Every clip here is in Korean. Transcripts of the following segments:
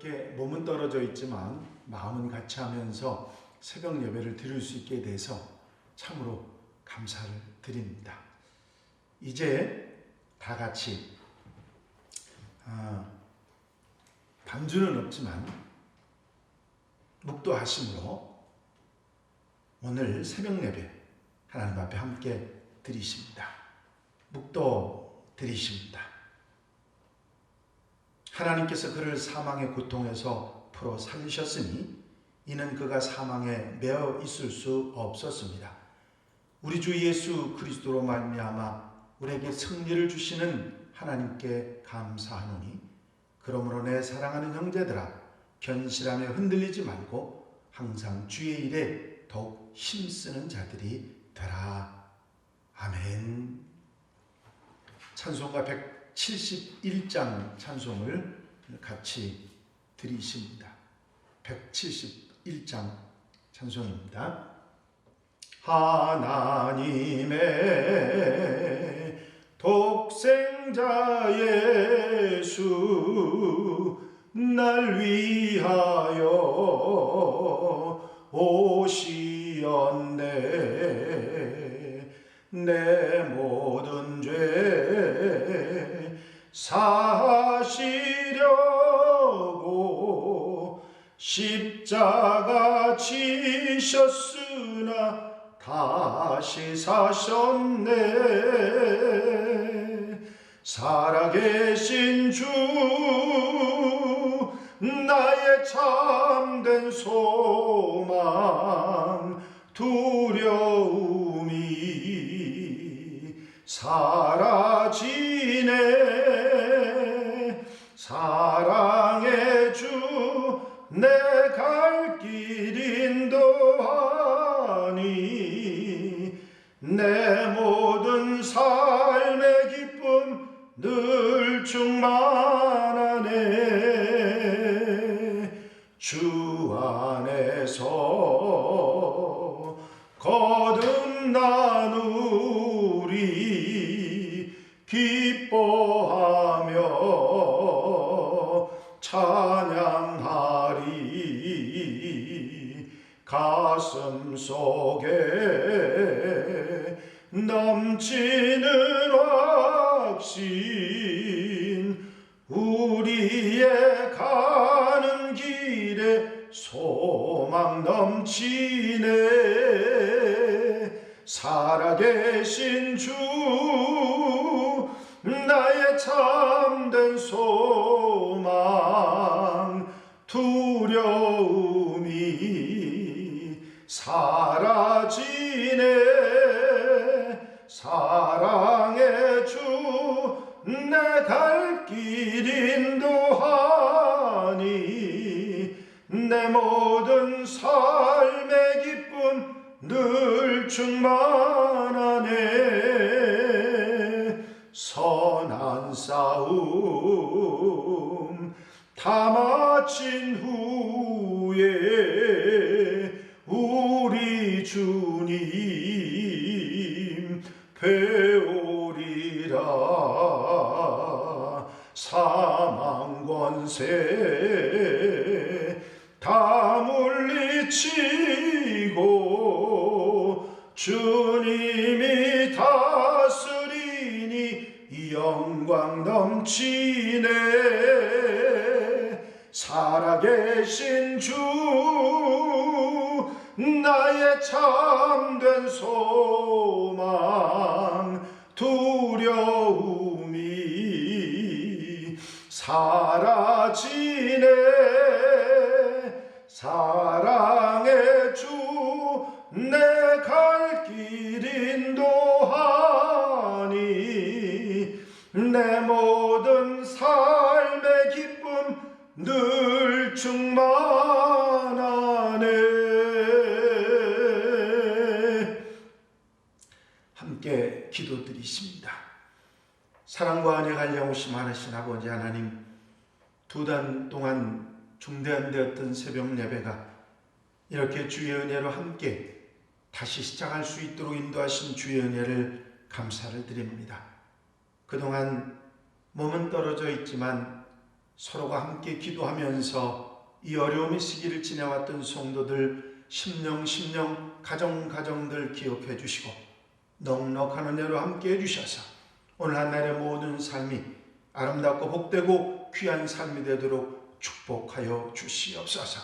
이렇게 몸은 떨어져 있지만 마음은 같이 하면서 새벽 예배를 드릴 수 있게 돼서 참으로 감사를 드립니다. 이제 다 같이 반주는 없지만 묵도하심으로 오늘 새벽 예배 하나님 앞에 함께 드리십니다. 묵도 드리십니다. 하나님께서 그를 사망의 고통에서 풀어 살리셨으니 이는 그가 사망에 매어 있을 수 없었습니다. 우리 주 예수 그리스도로 말미암아 우리에게 승리를 주시는 하나님께 감사하노니 그러므로 내 사랑하는 형제들아 견실함에 흔들리지 말고 항상 주의 일에 더욱 힘쓰는 자들이 되라. 아멘. 찬송가 171장 찬송을 같이 드리십니다. 171장 찬송입니다. 하나님의 독생자 예수 날 위하여 오시었네. 내 모든 죄 사시려고 십자가 지셨으나 다시 사셨네. 살아계신 주 나의 참된 소망 두려움이 사라지네. 사랑의 주 내 갈 길 인도하니 내 모든 삶의 기쁨 늘 충만하네. 주 안에서 거듭나누리 기뻐하며 찬양하리. 가슴 속에 넘치는 확신 우리의 가는 길에 소망 넘치네. 살아계신 주 나의 참된 소망 두려움이 사라지네. 사랑의 주 내 갈 길 인도하니 내 모든 삶의 기쁨 늘 충만하네. 선한 싸움 다 마친 후에 우리 주님 배우리라. 사망 권세 다 물리치고 주님이 다스리니 영광 넘치네. 살아계신 주 나의 참된 소망 두려움이 사라지네. 사랑의 주 내 갈 길 인도하니 내 모든 삶의 기쁨 늘 충만하네. 함께 기도드리십니다. 사랑과 은혜 간량하심 많으신 아버지 하나님, 두 달 동안 중대한 되었던 새벽 예배가 이렇게 주의 은혜로 함께 다시 시작할 수 있도록 인도하신 주의 은혜를 감사를 드립니다. 그동안 몸은 떨어져 있지만 서로가 함께 기도하면서 이 어려움의 시기를 지내왔던 성도들 심령 가정들 기억해 주시고 넉넉한 은혜로 함께 해주셔서 오늘 한날의 모든 삶이 아름답고 복되고 귀한 삶이 되도록 축복하여 주시옵소서.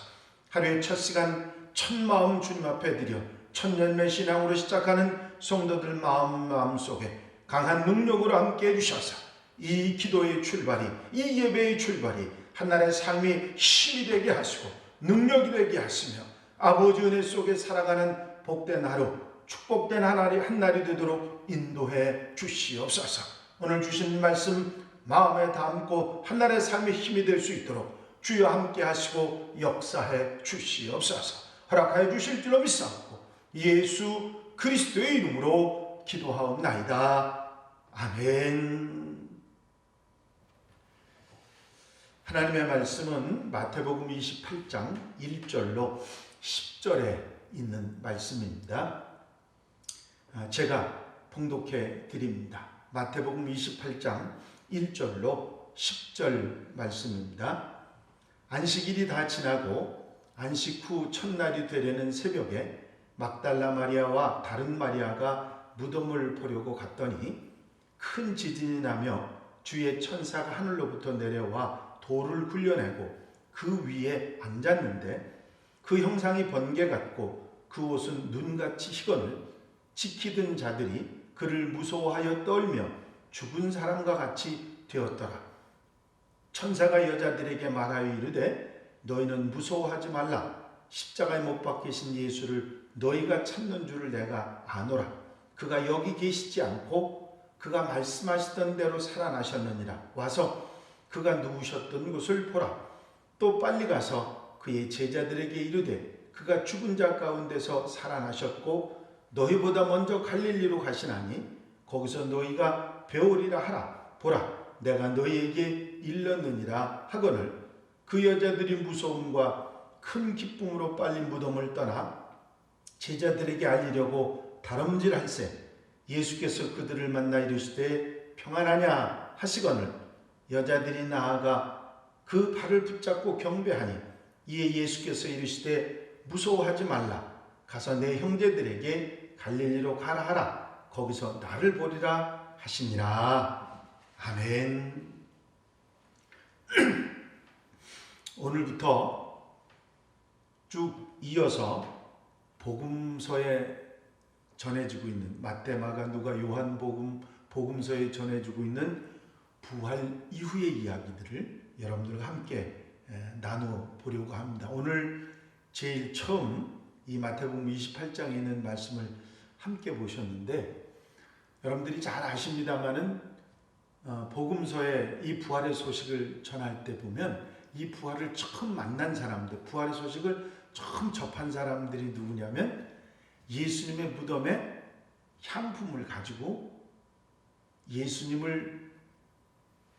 하루의 첫 시간 첫 마음 주님 앞에 드려 천년의 신앙으로 시작하는 성도들 마음속에 강한 능력으로 함께 해주셔서 이 기도의 출발이, 이 예배의 출발이 한날의 삶이 힘이 되게 하시고 능력이 되게 하시며 아버지 은혜 속에 살아가는 복된 하루, 축복된 한날이 되도록 인도해 주시옵소서. 오늘 주신 말씀 마음에 담고 한날의 삶의 힘이 될 수 있도록 주여 함께 하시고 역사해 주시옵소서. 허락하여 주실 줄로 믿사옵고 예수 그리스도의 이름으로 기도하옵나이다. 아멘. 하나님의 말씀은 마태복음 28장 1절로 10절에 있는 말씀입니다. 제가 봉독해 드립니다. 마태복음 28장 1절로 10절 말씀입니다. 안식일이 다 지나고 안식 후 첫날이 되려는 새벽에 막달라 마리아와 다른 마리아가 무덤을 보려고 갔더니 큰 지진이 나며 주의 천사가 하늘로부터 내려와 돌을 굴려내고 그 위에 앉았는데 그 형상이 번개 같고 그 옷은 눈같이 희거늘 지키던 자들이 그를 무서워하여 떨며 죽은 사람과 같이 되었더라. 천사가 여자들에게 말하여 이르되 너희는 무서워하지 말라. 십자가에 못 박히신 예수를 너희가 찾는 줄을 내가 아노라. 그가 여기 계시지 않고 그가 말씀하시던 대로 살아나셨느니라. 와서 그가 누우셨던 곳을 보라. 또 빨리 가서 그의 제자들에게 이르되 그가 죽은 자 가운데서 살아나셨고 너희보다 먼저 갈릴리로 가시나니 거기서 너희가 배우리라 하라. 보라, 내가 너희에게 일렀느니라 하거늘 그 여자들이 무서움과 큰 기쁨으로 빨리 무덤을 떠나 제자들에게 알리려고 다름질할세 예수께서 그들을 만나 이르시되 평안하냐 하시거늘 여자들이 나아가 그 발을 붙잡고 경배하니 이에 예수께서 이르시되 무서워하지 말라. 가서 내 형제들에게 갈릴리로 가라 하라. 거기서 나를 보리라 하시니라. 아멘. 오늘부터 쭉 이어서 복음서에 전해지고 있는 마태, 마가, 누가, 요한 복음서에 전해지고 있는 부활 이후의 이야기들을 여러분들과 함께 나누어 보려고 합니다. 오늘 제일 처음 이 마태복음 28장에 있는 말씀을 함께 보셨는데 여러분들이 잘 아십니다마는 복음서에 이 부활의 소식을 전할 때 보면 이 부활을 처음 만난 사람들, 부활의 소식을 처음 접한 사람들이 누구냐면 예수님의 무덤에 향품을 가지고 예수님을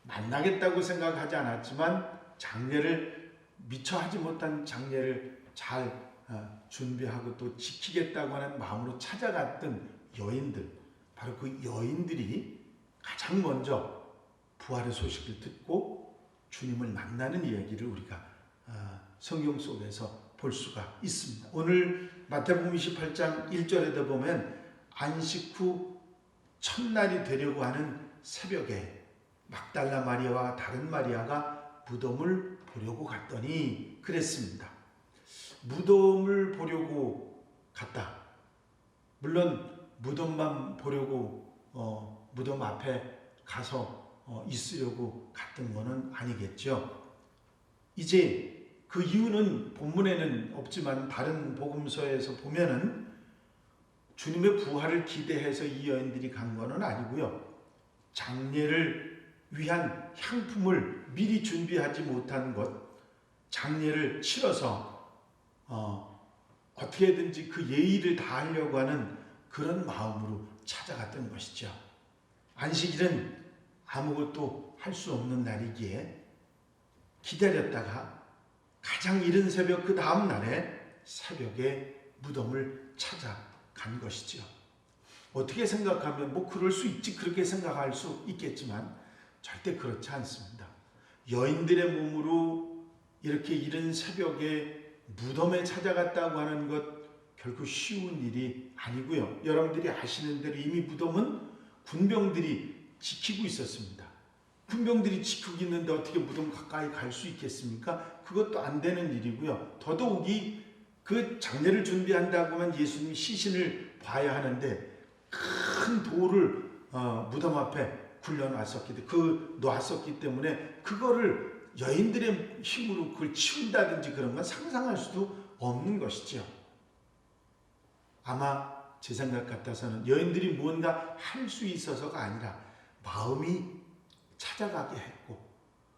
만나겠다고 생각하지 않았지만 장례를 미처 하지 못한 장례를 잘 준비하고 또 지키겠다고 하는 마음으로 찾아갔던 여인들, 바로 그 여인들이 가장 먼저 부활의 소식을 듣고 주님을 만나는 이야기를 우리가 성경 속에서 볼 수가 있습니다. 오늘 마태복음 28장 1절에도 보면 안식 후 첫날이 되려고 하는 새벽에 막달라 마리아와 다른 마리아가 무덤을 보려고 갔더니 그랬습니다. 무덤을 보려고 갔다. 물론 무덤만 보려고 무덤 앞에 가서 있으려고 갔던 것은 아니겠죠. 이제 그 이유는 본문에는 없지만 다른 복음서에서 보면은 주님의 부활을 기대해서 이 여인들이 간 것은 아니고요. 장례를 위한 향품을 미리 준비하지 못한 것, 장례를 치러서 어떻게든지 그 예의를 다하려고 하는 그런 마음으로 찾아갔던 것이죠. 안식일은 아무것도 할 수 없는 날이기에 기다렸다가 가장 이른 새벽 그 다음 날에 새벽에 무덤을 찾아간 것이죠. 어떻게 생각하면 그럴 수 있지 그렇게 생각할 수 있겠지만 절대 그렇지 않습니다. 여인들의 몸으로 이렇게 이른 새벽에 무덤에 찾아갔다고 하는 것 결코 쉬운 일이 아니고요. 여러분들이 아시는 대로 이미 무덤은 군병들이 지키고 있었습니다. 군병들이 지키고 있는데 어떻게 무덤 가까이 갈 수 있겠습니까? 그것도 안 되는 일이고요. 더더욱이 그 장례를 준비한다고 하면 예수님이 시신을 봐야 하는데 큰 돌을 무덤 앞에 놨었기 때문에 그거를 여인들의 힘으로 그걸 치운다든지 그런 건 상상할 수도 없는 것이죠. 아마 제 생각 같아서는 여인들이 무언가 할 수 있어서가 아니라 마음이 찾아가게 했고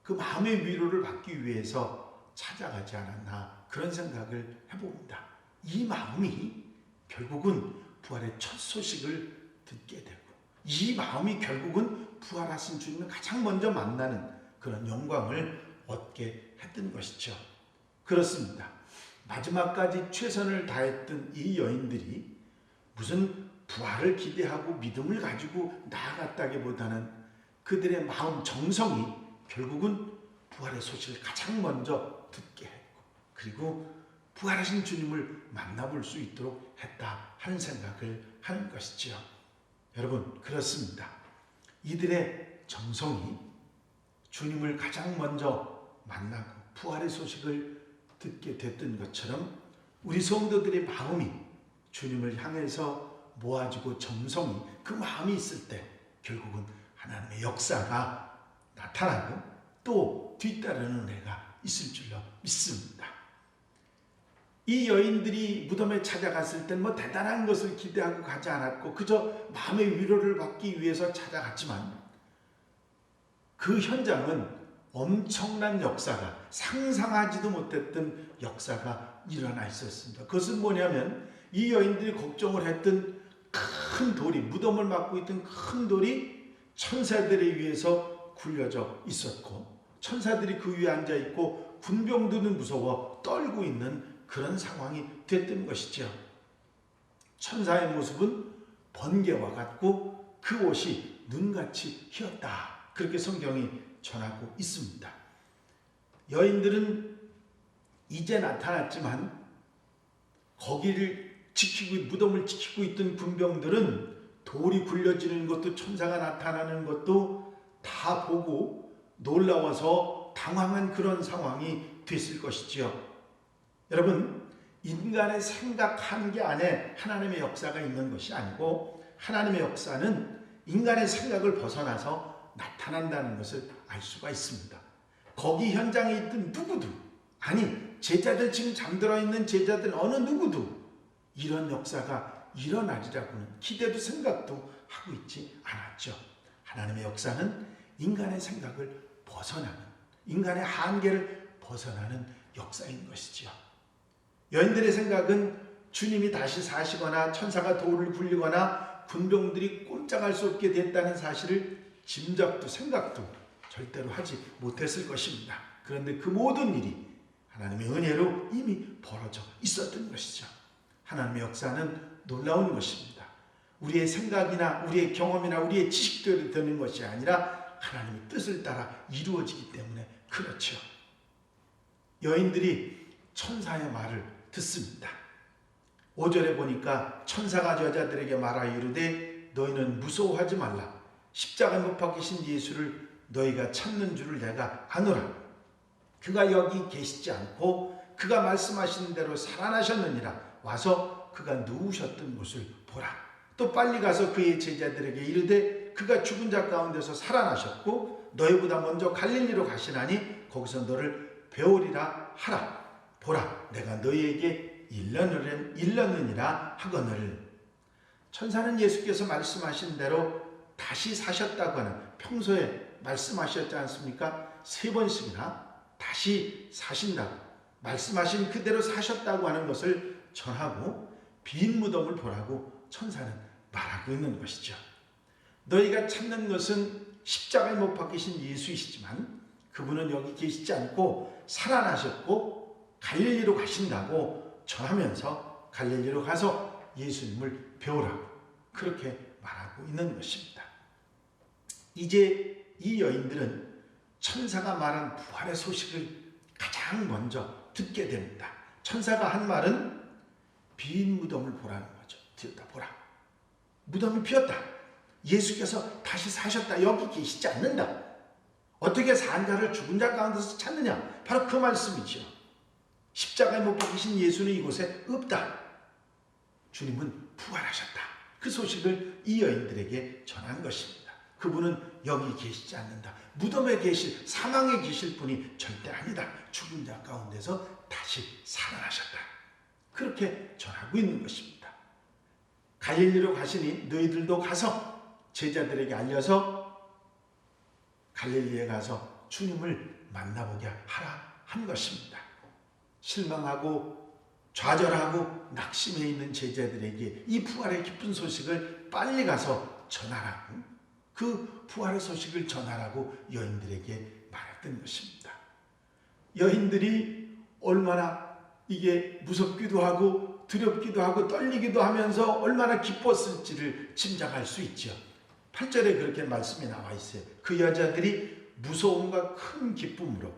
그 마음의 위로를 받기 위해서 찾아가지 않았나 그런 생각을 해봅니다. 이 마음이 결국은 부활의 첫 소식을 듣게 되고 이 마음이 결국은 부활하신 주님을 가장 먼저 만나는 그런 영광을 얻게 했던 것이죠. 그렇습니다. 마지막까지 최선을 다했던 이 여인들이 무슨 부활을 기대하고 믿음을 가지고 나아갔다기보다는 그들의 마음 정성이 결국은 부활의 소식을 가장 먼저 듣게 했고 그리고 부활하신 주님을 만나볼 수 있도록 했다 하는 생각을 하는 것이지요. 여러분 그렇습니다. 이들의 정성이 주님을 가장 먼저 만나고 부활의 소식을 듣게 됐던 것처럼 우리 성도들의 마음이 주님을 향해서 모아지고 정성이 그 마음이 있을 때 결국은 하나님의 역사가 나타나고 또 뒤따르는 은혜가 있을 줄로 믿습니다. 이 여인들이 무덤에 찾아갔을 땐 뭐 대단한 것을 기대하고 가지 않았고 그저 마음의 위로를 받기 위해서 찾아갔지만 그 현장은 엄청난 역사가 상상하지도 못했던 역사가 일어나 있었습니다. 그것은 뭐냐면 이 여인들이 걱정을 했던 큰 돌이 무덤을 막고 있던 큰 돌이 천사들에 의해서 굴려져 있었고 천사들이 그 위에 앉아 있고 군병들은 무서워 떨고 있는 그런 상황이 됐던 것이죠. 천사의 모습은 번개와 같고 그 옷이 눈같이 희었다. 그렇게 성경이 전하고 있습니다. 여인들은 이제 나타났지만 거기를 무덤을 지키고 있던 군병들은 돌이 굴려지는 것도 천사가 나타나는 것도 다 보고 놀라워서 당황한 그런 상황이 됐을 것이지요. 여러분 인간의 생각 한계 안에 하나님의 역사가 있는 것이 아니고 하나님의 역사는 인간의 생각을 벗어나서 나타난다는 것을 알 수가 있습니다. 거기 현장에 있던 누구도 제자들 지금 잠들어 있는 제자들 어느 누구도 이런 역사가 일어나리라고는 기대도 생각도 하고 있지 않았죠. 하나님의 역사는 인간의 생각을 벗어나는 인간의 한계를 벗어나는 역사인 것이지요. 여인들의 생각은 주님이 다시 사시거나 천사가 돌을 굴리거나 군병들이 꼼짝할 수 없게 됐다는 사실을 짐작도 생각도 절대로 하지 못했을 것입니다. 그런데 그 모든 일이 하나님의 은혜로 이미 벌어져 있었던 것이죠. 하나님의 역사는 놀라운 것입니다. 우리의 생각이나 우리의 경험이나 우리의 지식대로 되는 것이 아니라 하나님의 뜻을 따라 이루어지기 때문에 그렇죠. 여인들이 천사의 말을 듣습니다. 5절에 보니까 천사가 여자들에게 말하여 이르되 너희는 무서워하지 말라. 십자가에 못 박히신 예수를 너희가 찾는 줄을 내가 아노라. 그가 여기 계시지 않고 그가 말씀하신 대로 살아나셨느니라. 와서 그가 누우셨던 곳을 보라. 또 빨리 가서 그의 제자들에게 이르되 그가 죽은 자 가운데서 살아나셨고 너희보다 먼저 갈릴리로 가시나니 거기서 너를 배우리라 하라. 보라 내가 너희에게 일렀느니라 하거늘. 천사는 예수께서 말씀하신 대로 다시 사셨다고 하는 평소에 말씀하셨지 않습니까? 3번씩이나 다시 사신다고 말씀하신 그대로 사셨다고 하는 것을 전하고 빈 무덤을 보라고 천사는 말하고 있는 것이죠. 너희가 찾는 것은 십자가에 못 박히신 예수이시지만 그분은 여기 계시지 않고 살아나셨고 갈릴리로 가신다고 전하면서 갈릴리로 가서 예수님을 배우라고 그렇게 말하고 있는 것입니다. 이제 이 여인들은 천사가 말한 부활의 소식을 가장 먼저 듣게 됩니다. 천사가 한 말은 빈 무덤을 보라는 거죠. 들여다보라. 무덤이 비었다. 예수께서 다시 사셨다. 여기 계시지 않는다. 어떻게 산 자를 죽은 자 가운데서 찾느냐. 바로 그 말씀이죠. 십자가에 못 박히신 예수는 이곳에 없다. 주님은 부활하셨다. 그 소식을 이 여인들에게 전한 것입니다. 그분은 여기 계시지 않는다. 무덤에 계실, 사망에 계실 분이 절대 아니다. 죽은 자 가운데서 다시 살아나셨다. 그렇게 전하고 있는 것입니다. 갈릴리로 가시니 너희들도 가서 제자들에게 알려서 갈릴리에 가서 주님을 만나보게 하라 한 것입니다. 실망하고 좌절하고 낙심해 있는 제자들에게 이 부활의 기쁜 소식을 빨리 가서 전하라고, 그 부활의 소식을 전하라고 여인들에게 말했던 것입니다. 여인들이 얼마나 이게 무섭기도 하고 두렵기도 하고 떨리기도 하면서 얼마나 기뻤을지를 짐작할 수 있죠. 8절에 그렇게 말씀이 나와 있어요. 그 여자들이 무서움과 큰 기쁨으로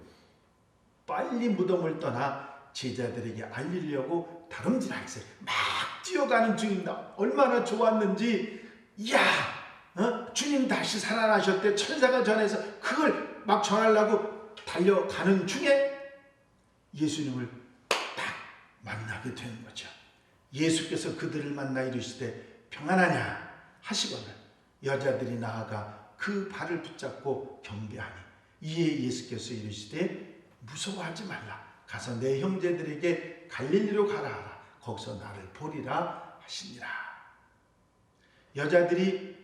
빨리 무덤을 떠나 제자들에게 알리려고 다름질하였어요. 막 뛰어가는 중입니다. 얼마나 좋았는지, 이야, 주님 다시 살아나셨대. 천사가 전해서 그걸 막 전하려고 달려가는 중에 예수님을 딱 만나게 되는 거죠. 예수께서 그들을 만나 이르시되 평안하냐 하시거늘 여자들이 나아가 그 발을 붙잡고 경배하니 이에 예수께서 이르시되 무서워하지 말라. 가서 내 형제들에게 갈릴리로 가라 하라. 거기서 나를 보리라 하시니라. 여자들이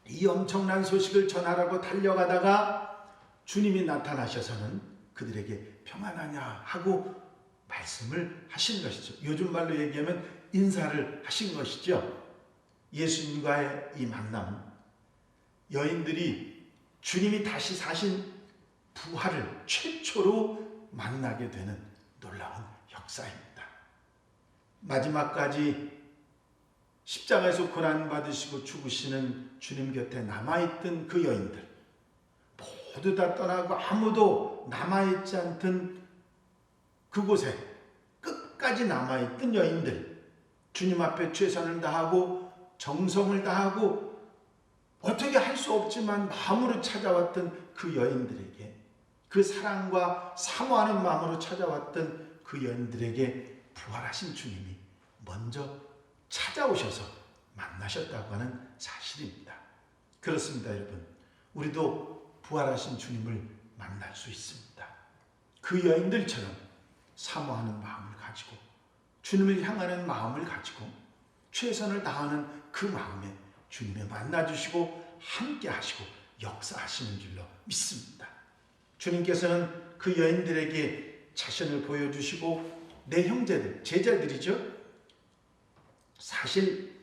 이 엄청난 소식을 전하라고 달려가다가 주님이 나타나셔서는 그들에게 평안하냐 하고 말씀을 하신 것이죠. 요즘 말로 얘기하면 인사를 하신 것이죠. 예수님과의 이 만남은 여인들이 주님이 다시 사신 부활을 최초로 만나게 되는 놀라운 역사입니다. 마지막까지 십자가에서 고난받으시고 죽으시는 주님 곁에 남아있던 그 여인들, 모두 다 떠나고 아무도 남아있지 않던 그곳에 끝까지 남아있던 여인들, 주님 앞에 최선을 다하고 정성을 다하고 어떻게 할 수 없지만 마음으로 찾아왔던 그 여인들에게, 그 사랑과 사모하는 마음으로 찾아왔던 그 여인들에게 부활하신 주님이 먼저 찾아오셔서 만나셨다고 하는 사실입니다. 그렇습니다, 여러분. 우리도 부활하신 주님을 만날 수 있습니다. 그 여인들처럼 사모하는 마음을 가지고 주님을 향하는 마음을 가지고 최선을 다하는 그 마음에 주님을 만나주시고 함께 하시고 역사하시는 줄로 믿습니다. 주님께서는 그 여인들에게 자신을 보여주시고 내 형제들, 제자들이죠. 사실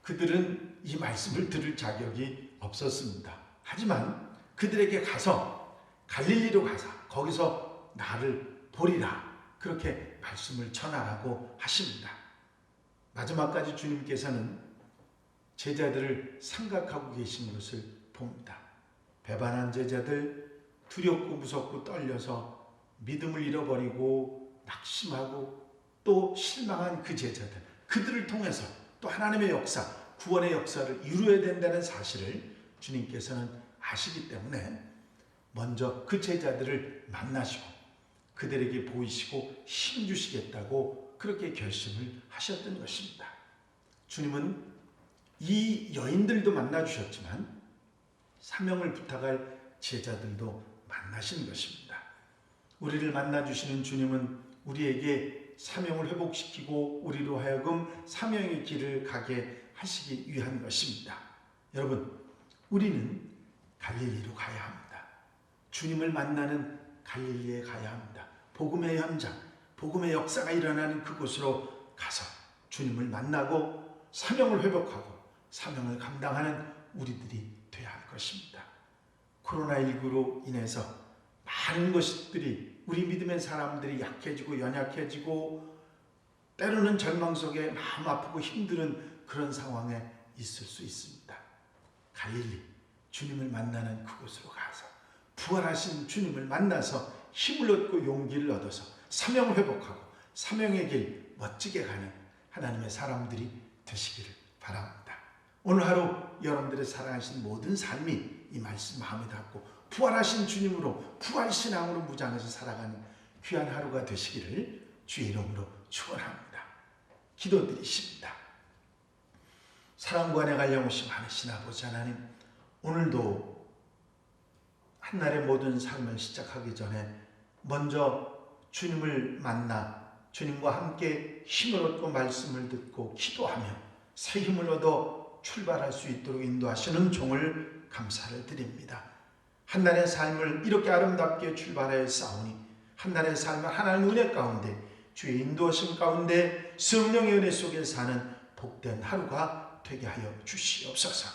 그들은 이 말씀을 들을 자격이 없었습니다. 하지만 그들에게 가서 갈릴리로 가서 거기서 나를 보리라 그렇게 말씀을 전하라고 하십니다. 마지막까지 주님께서는 제자들을 생각하고 계신 것을 봅니다. 배반한 제자들, 두렵고 무섭고 떨려서 믿음을 잃어버리고 낙심하고 또 실망한 그 제자들, 그들을 통해서 또 하나님의 역사, 구원의 역사를 이루어야 된다는 사실을 주님께서는 아시기 때문에 먼저 그 제자들을 만나시고 그들에게 보이시고 힘주시겠다고 그렇게 결심을 하셨던 것입니다. 주님은 이 여인들도 만나주셨지만 사명을 부탁할 제자들도 만나신 것입니다. 우리를 만나주시는 주님은 우리에게 사명을 회복시키고 우리로 하여금 사명의 길을 가게 하시기 위한 것입니다. 여러분, 우리는 갈릴리로 가야 합니다. 주님을 만나는 갈릴리에 가야 합니다. 복음의 현장, 복음의 역사가 일어나는 그곳으로 가서 주님을 만나고 사명을 회복하고 사명을 감당하는 우리들이 되어야 할 것입니다. 코로나19로 인해서 많은 것들이 우리 믿음의 사람들이 약해지고 연약해지고 때로는 절망 속에 마음 아프고 힘든 그런 상황에 있을 수 있습니다. 갈릴리, 주님을 만나는 그곳으로 가서 부활하신 주님을 만나서 힘을 얻고 용기를 얻어서 사명 회복하고 사명의 길 멋지게 가는 하나님의 사람들이 되시기를 바랍니다. 오늘 하루 여러분들의 사랑하신 모든 삶이 이 말씀 마음에 닿고 부활하신 주님으로 부활신앙으로 무장해서 살아가는 귀한 하루가 되시기를 주의 이름으로 축원합니다. 기도드리십니다. 사랑과 은혜가 영원히 많으신 아버지 하나님, 오늘도 한날의 모든 삶을 시작하기 전에 먼저 주님을 만나 주님과 함께 힘을 얻고 말씀을 듣고 기도하며 새 힘을 얻어 출발할 수 있도록 인도하시는 종을 감사를 드립니다. 한날의 삶을 이렇게 아름답게 출발하여 싸우니 한날의 삶을 하나님의 은혜 가운데 주의 인도하심 가운데 성령의 은혜 속에 사는 복된 하루가 되게 하여 주시옵소서.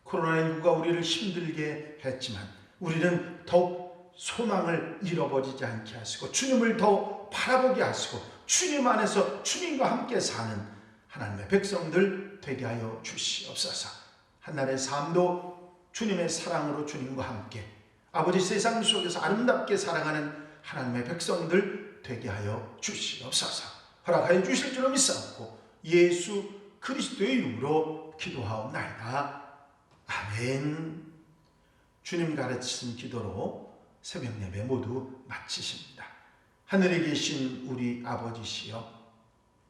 코로나19가 우리를 힘들게 했지만 우리는 더욱 소망을 잃어버리지 않게 하시고 주님을 더 바라보게 하시고 주님 안에서 주님과 함께 사는 하나님의 백성들 되게 하여 주시옵소서. 한날의 삶도 주님의 사랑으로 주님과 함께 아버지 세상 속에서 아름답게 살아가는 하나님의 백성들 되게 하여 주시옵소서. 허락하여 주실 줄로 믿사옵고 예수 그리스도의 이름으로 기도하옵나이다. 아멘. 주님 가르치신 기도로 새벽 예배 모두 마치십니다. 하늘에 계신 우리 아버지시여,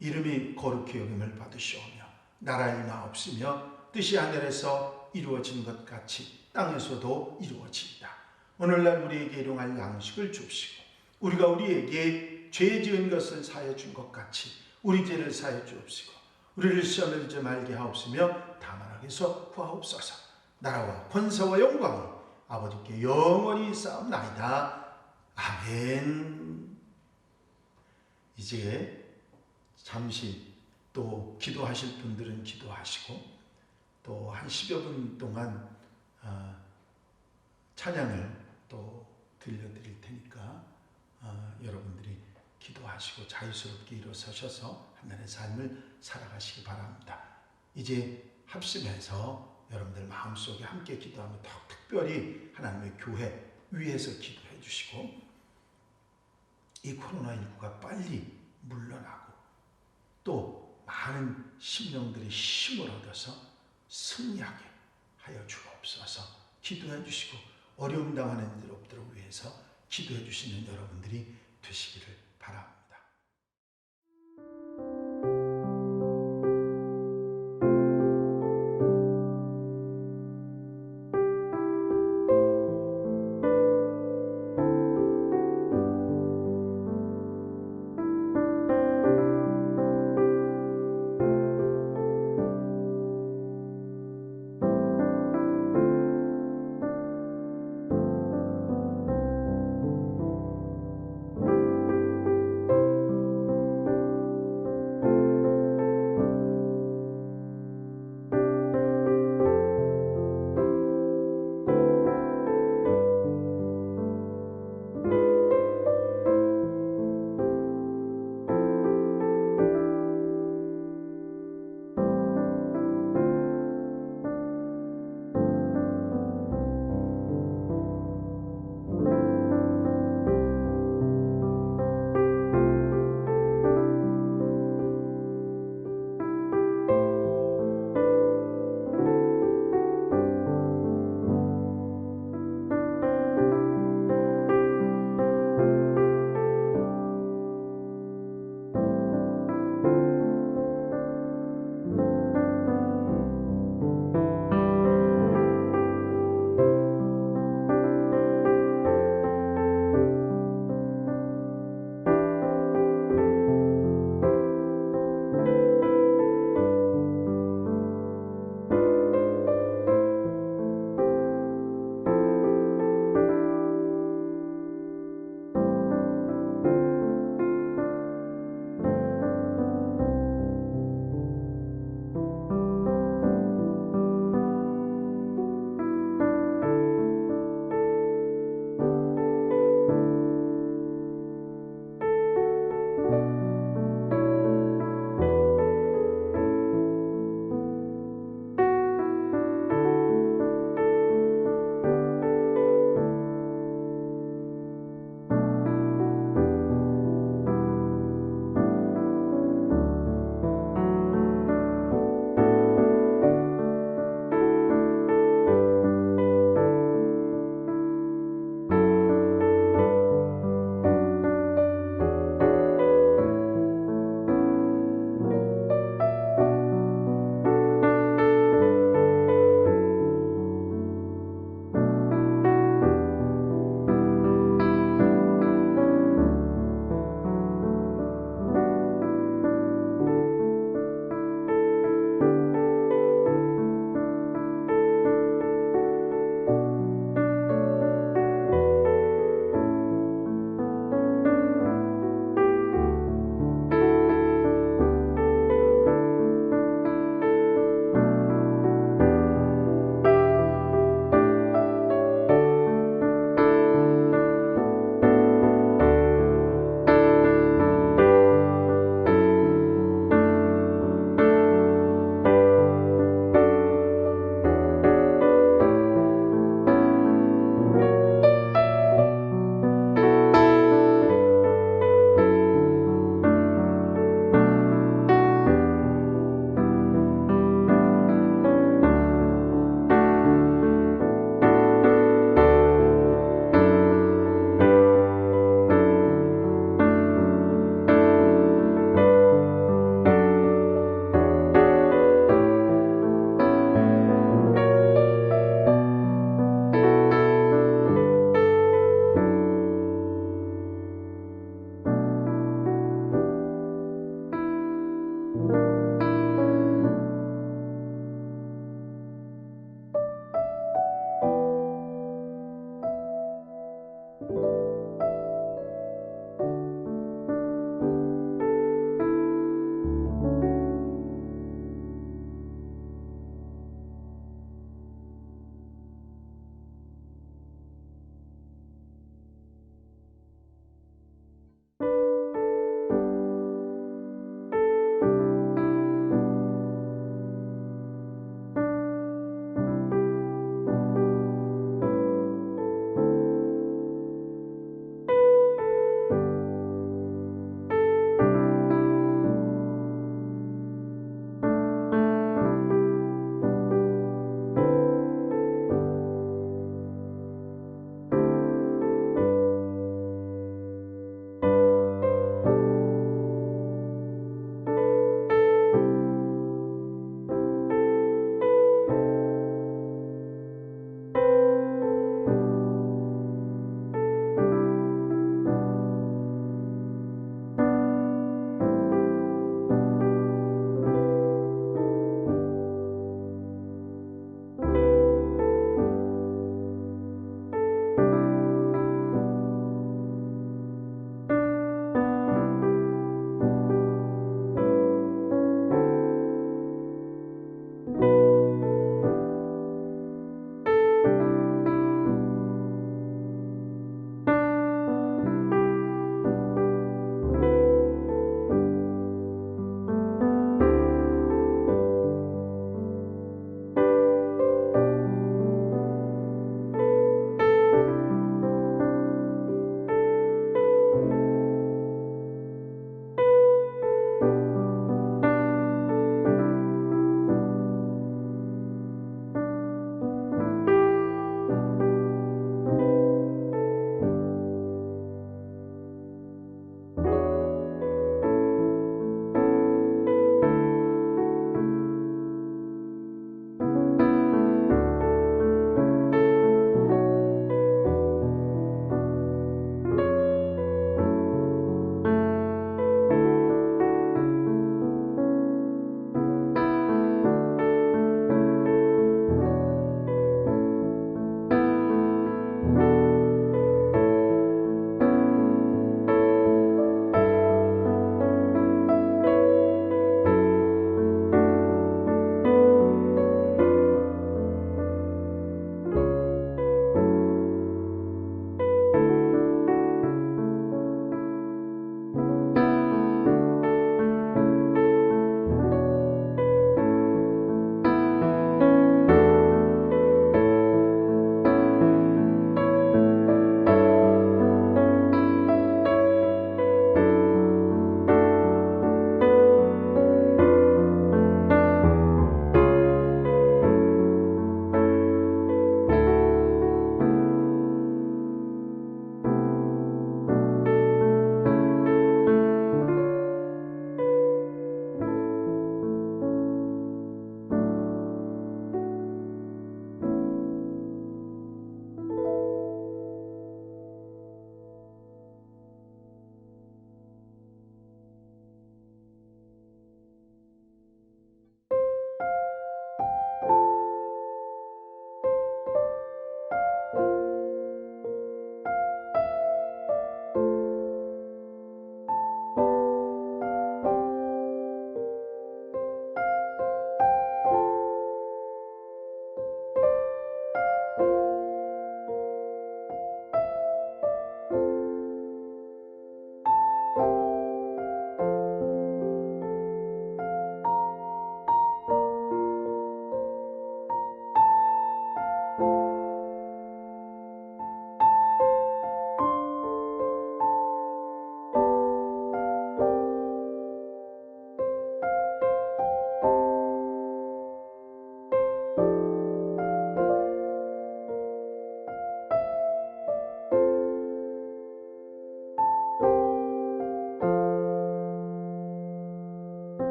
이름이 거룩히 여김을 받으시오며 나라의 임하옵시며 뜻이 하늘에서 이루어진 것 같이 땅에서도 이루어지이다. 오늘날 우리에게 일용할 양식을 주시고 우리가 우리에게 죄 지은 것을 사하여 준 것 같이 우리 죄를 사하여 주옵시고 우리를 시험에 들지 말게 하옵시며 다만 악에서 구하옵소서. 나라와 권세와 영광은 아버지께 영원히 쌓옵나이다. 아멘. 이제 잠시 또 기도하실 분들은 기도하시고 또 한 10여 분 동안 찬양을 또 들려드릴 테니까 여러분들이 기도하시고 자유스럽게 일어서셔서 하나님의 삶을 살아가시기 바랍니다. 이제 합심해서 여러분들 마음속에 함께 기도하며 더 특별히 하나님의 교회 위에서 기도해 주시고 이 코로나19가 빨리 물러나고 또 많은 심령들이 힘을 얻어서 승리하게 하여 주옵소서. 기도해 주시고 어려움 당하는 이들을 위해서 기도해 주시는 여러분들이 되시기를 바랍니다.